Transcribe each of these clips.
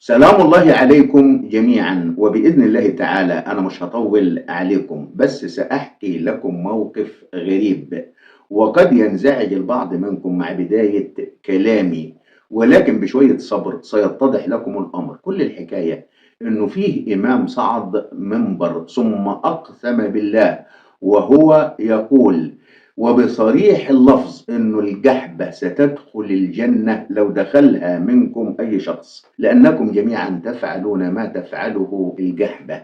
سلام الله عليكم جميعا، وبإذن الله تعالى أنا مش هطول عليكم، بس سأحكي لكم موقف غريب وقد ينزعج البعض منكم مع بداية كلامي، ولكن بشوية صبر سيتضح لكم الأمر. كل الحكاية إنه فيه إمام صعد منبر ثم أقسم بالله وهو يقول وبصريح اللفظ إنه الجحبة ستدخل الجنة لو دخلها منكم أي شخص، لأنكم جميعا تفعلون ما تفعله الجحبة.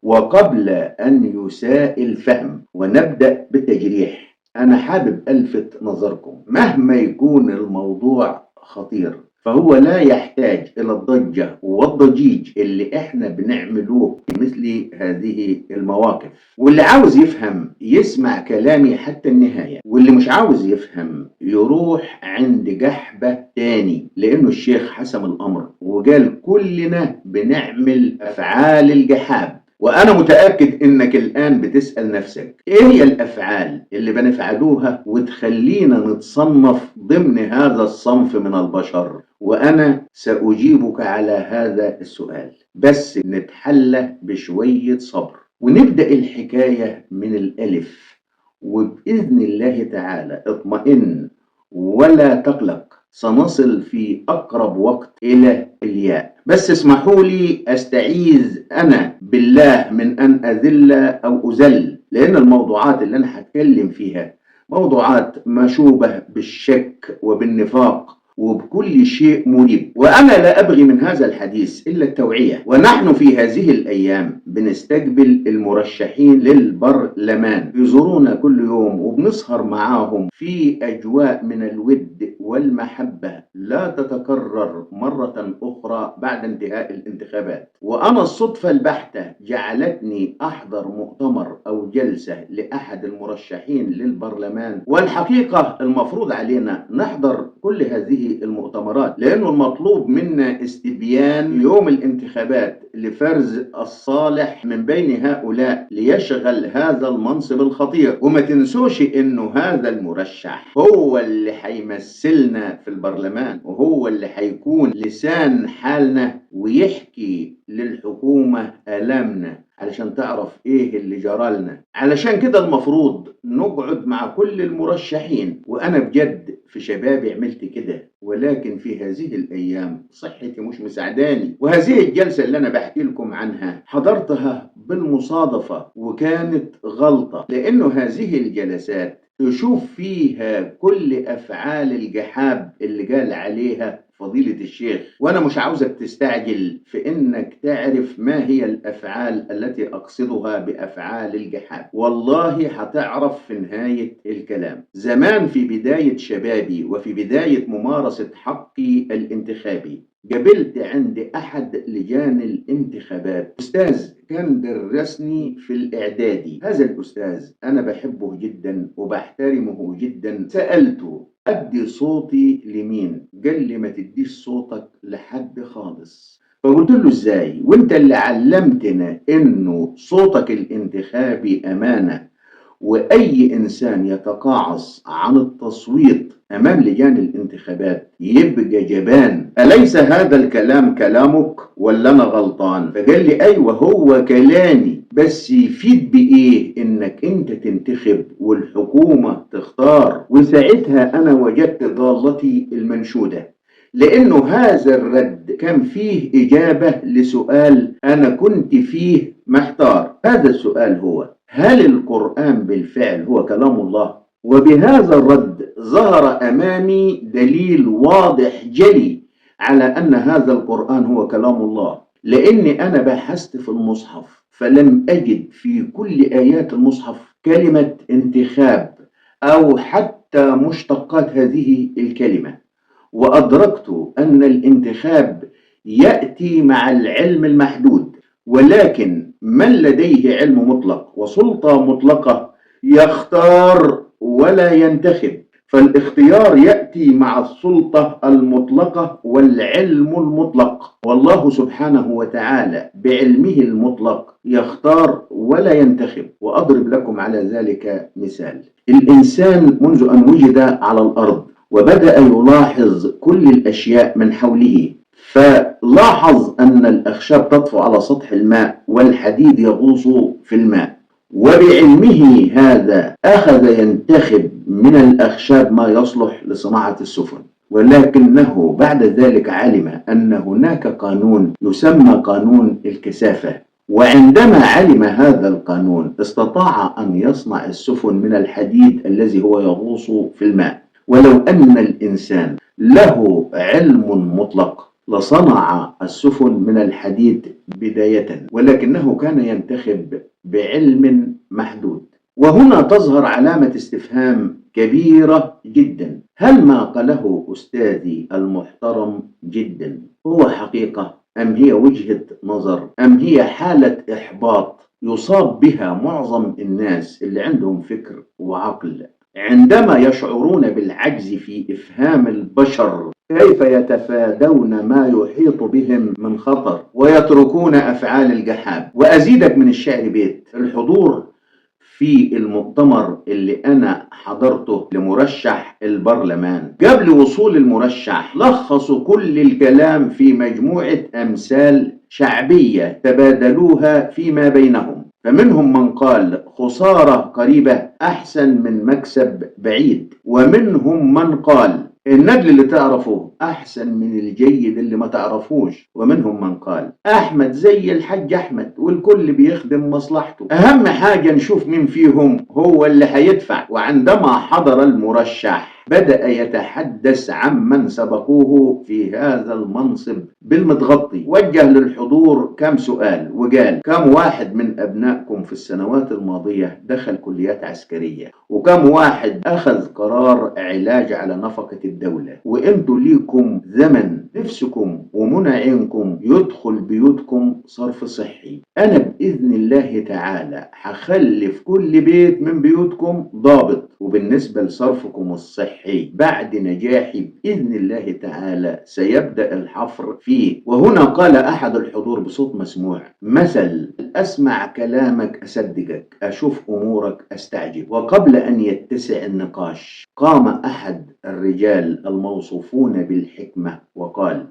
وقبل أن يساء الفهم ونبدأ بالتجريح، أنا حابب ألفت نظركم مهما يكون الموضوع خطير فهو لا يحتاج إلى الضجة والضجيج اللي إحنا بنعملوه في مثل هذه المواقف. واللي عاوز يفهم يسمع كلامي حتى النهاية، واللي مش عاوز يفهم يروح عند جحبة تاني، لأنه الشيخ حسم الأمر وقال كلنا بنعمل أفعال الجحاب. وأنا متأكد إنك الآن بتسأل نفسك إيه هي الأفعال اللي بنفعلوها وتخلينا نتصنف ضمن هذا الصنف من البشر؟ وأنا سأجيبك على هذا السؤال، بس نتحلى بشوية صبر ونبدأ الحكاية من الألف. وبإذن الله تعالى اطمئن ولا تقلق، سنصل في أقرب وقت إلى الياء. بس اسمحوا لي أستعيذ أنا بالله من أن أذل أو أذل، لأن الموضوعات اللي أنا هتكلم فيها موضوعات مشوبة بالشك وبالنفاق وبكل شيء مريب، وأنا لا أبغي من هذا الحديث إلا التوعية. ونحن في هذه الأيام بنستقبل المرشحين للبرلمان، يزورونا كل يوم وبنسهر معاهم في أجواء من الود والمحبة لا تتكرر مرة أخرى بعد انتهاء الانتخابات. وأنا الصدفة البحتة جعلتني أحضر مؤتمر أو جلسة لأحد المرشحين للبرلمان، والحقيقة المفروض علينا نحضر كل هذه المؤتمرات، لأنه المطلوب منا استبيان يوم الانتخابات لفرز الصالح من بين هؤلاء ليشغل هذا المنصب الخطير. وما تنسوش إنه هذا المرشح هو اللي حيمثلنا في البرلمان، وهو اللي حيكون لسان حالنا ويحكي للحكومة آلامنا علشان تعرف ايه اللي جرالنا. علشان كده المفروض نقعد مع كل المرشحين، وانا بجد في شبابي عملت كده، ولكن في هذه الايام صحتي مش مساعداني. وهذه الجلسة اللي انا بحكي لكم عنها حضرتها بالمصادفة وكانت غلطة، لانه هذه الجلسات تشوف فيها كل أفعال الجحاب اللي قال عليها فضيلة الشيخ. وأنا مش عاوزك تستعجل في إنك تعرف ما هي الأفعال التي أقصدها بأفعال الجحاب، والله هتعرف في نهاية الكلام. زمان في بداية شبابي وفي بداية ممارسة حقي الانتخابي قابلت عند أحد لجان الانتخابات أستاذ كان درسني في الإعدادي. هذا الأستاذ أنا بحبه جدا وبحترمه جدا. سألته أدي صوتي لمين؟ قال لي ما تديش صوتك لحد خالص. فقلت له إزاي؟ وإنت اللي علمتنا إنه صوتك الانتخابي أمانة، وأي إنسان يتقاعس عن التصويت أمام لجان الانتخابات يبقى جبان. أليس هذا الكلام كلامك ولا أنا غلطان؟ فقال لي أيوة هو كلامي، بس يفيد بإيه إنك أنت تنتخب والحكومة تختار؟ وساعتها أنا وجدت ضالتي المنشودة، لأنه هذا الرد كان فيه إجابة لسؤال أنا كنت فيه محتار. هذا السؤال هو: هل القرآن بالفعل هو كلام الله؟ وبهذا الرد ظهر أمامي دليل واضح جلي على أن هذا القرآن هو كلام الله، لأني أنا بحثت في المصحف فلم أجد في كل آيات المصحف كلمة انتخاب أو حتى مشتقات هذه الكلمة. وأدركت أن الانتخاب يأتي مع العلم المحدود، ولكن من لديه علم مطلق وسلطة مطلقة يختار ولا ينتخب، فالاختيار يأتي مع السلطة المطلقة والعلم المطلق، والله سبحانه وتعالى بعلمه المطلق يختار ولا ينتخب. وأضرب لكم على ذلك مثال: الإنسان منذ أن وجد على الأرض وبدأ يلاحظ كل الأشياء من حوله، فلاحظ أن الأخشاب تطفو على سطح الماء والحديد يغوص في الماء، وبعلمه هذا أخذ ينتخب من الأخشاب ما يصلح لصناعة السفن. ولكنه بعد ذلك علم أن هناك قانون يسمى قانون الكثافة، وعندما علم هذا القانون استطاع أن يصنع السفن من الحديد الذي هو يغوص في الماء. ولو أن الإنسان له علم مطلق لصنع السفن من الحديد بداية، ولكنه كان ينتخب بعلم محدود. وهنا تظهر علامة استفهام كبيرة جدا: هل ما قاله أستاذي المحترم جدا هو حقيقة، أم هي وجهة نظر، أم هي حالة إحباط يصاب بها معظم الناس اللي عندهم فكر وعقل عندما يشعرون بالعجز في إفهام البشر كيف يتفادون ما يحيط بهم من خطر ويتركون أفعال الجحافل. وأزيدك من الشعر بيت: الحضور في المؤتمر اللي أنا حضرته لمرشح البرلمان، قبل وصول المرشح لخصوا كل الكلام في مجموعة أمثال شعبية تبادلوها فيما بينهم. فمنهم من قال: خسارة قريبة أحسن من مكسب بعيد. ومنهم من قال: النجل اللي تعرفه أحسن من الجيد اللي ما تعرفوش. ومنهم من قال: أحمد زي الحاج أحمد والكل بيخدم مصلحته، أهم حاجة نشوف مين فيهم هو اللي هيدفع. وعندما حضر المرشح بدأ يتحدث عمن سبقوه في هذا المنصب بالمتغطي، وجه للحضور كم سؤال وقال: كم واحد من أبنائكم في السنوات الماضية دخل كليات عسكرية؟ وكم واحد أخذ قرار علاج على نفقة الدولة؟ وانتوا ليكم زمن نفسكم ومنى عينكم يدخل بيوتكم صرف صحي. أنا بإذن الله تعالى هخلي في كل بيت من بيوتكم ضابط. وبالنسبة لصرفكم الصحي بعد نجاحي بإذن الله تعالى سيبدأ الحفر فيه. وهنا قال أحد الحضور بصوت مسموع: مثل أسمع كلامك أصدقك، أشوف أمورك أستعجب. وقبل أن يتسع النقاش قام أحد الرجال الموصوفون بالحكمة وقال: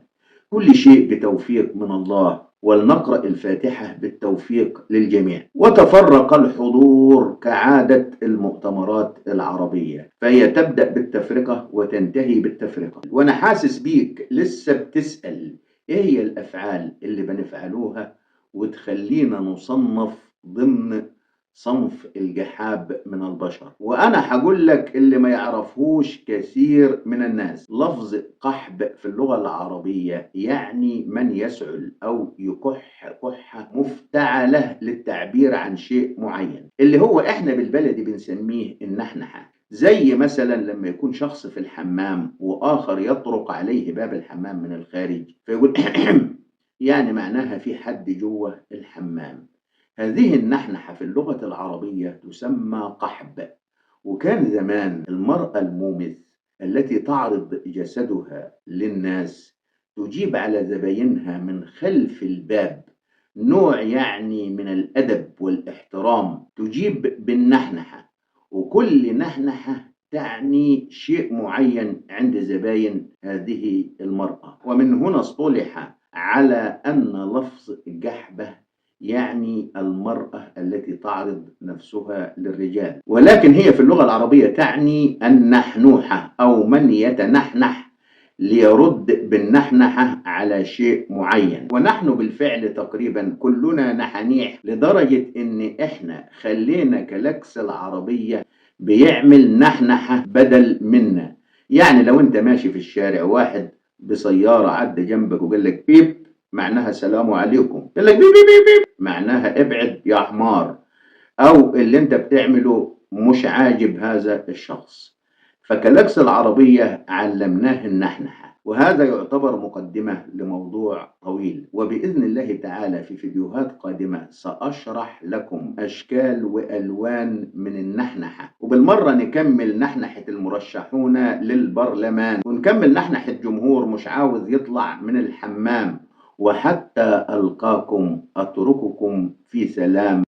كل شيء بتوفيق من الله، ولنقرأ الفاتحة بالتوفيق للجميع. وتفرق الحضور كعادة المؤتمرات العربية، فهي تبدأ بالتفرقة وتنتهي بالتفرقة. وأنا حاسس بيك لسه بتسأل إيه هي الأفعال اللي بنفعلوها وتخلينا نصنف ضمن صنف الجحاب من البشر. وأنا هقول لك اللي ما يعرفوش كثير من الناس: لفظ قحب في اللغة العربية يعني من يسعل أو يكح كحة مفتعلة للتعبير عن شيء معين، اللي هو إحنا بالبلدي بنسميه النحنحة. زي مثلا لما يكون شخص في الحمام وآخر يطرق عليه باب الحمام من الخارج فيقول يعني معناها في حد جوه الحمام. هذه النحنحة في اللغة العربية تسمى قحب. وكان زمان المرأة المومث التي تعرض جسدها للناس تجيب على زباينها من خلف الباب نوع يعني من الأدب والاحترام، تجيب بالنحنحة. وكل نحنحة تعني شيء معين عند زباين هذه المرأة. ومن هنا اصطلح على أن لفظ جحبة يعني المرأة التي تعرض نفسها للرجال، ولكن هي في اللغة العربية تعني النحنوحة أو من يتنحنح ليرد بالنحنحة على شيء معين. ونحن بالفعل تقريبا كلنا نحنيح، لدرجة إن إحنا خلينا كلاكس العربية بيعمل نحنحة بدل منا. يعني لو أنت ماشي في الشارع واحد بسيارة عدى جنبك وقال لك بيب معناها سلام عليكم، قال لك بيب بيب بيب معناها ابعد يا حمار، أو اللي أنت بتعمله مش عاجب هذا الشخص. فكلاكس العربية علمناه النحنحة. وهذا يعتبر مقدمة لموضوع طويل، وبإذن الله تعالى في فيديوهات قادمة سأشرح لكم أشكال وألوان من النحنحة، وبالمرة نكمل نحنحة المرشحون للبرلمان، ونكمل نحنحة جمهور مش عاوز يطلع من الحمام. وحتى ألقاكم أترككم في سلام.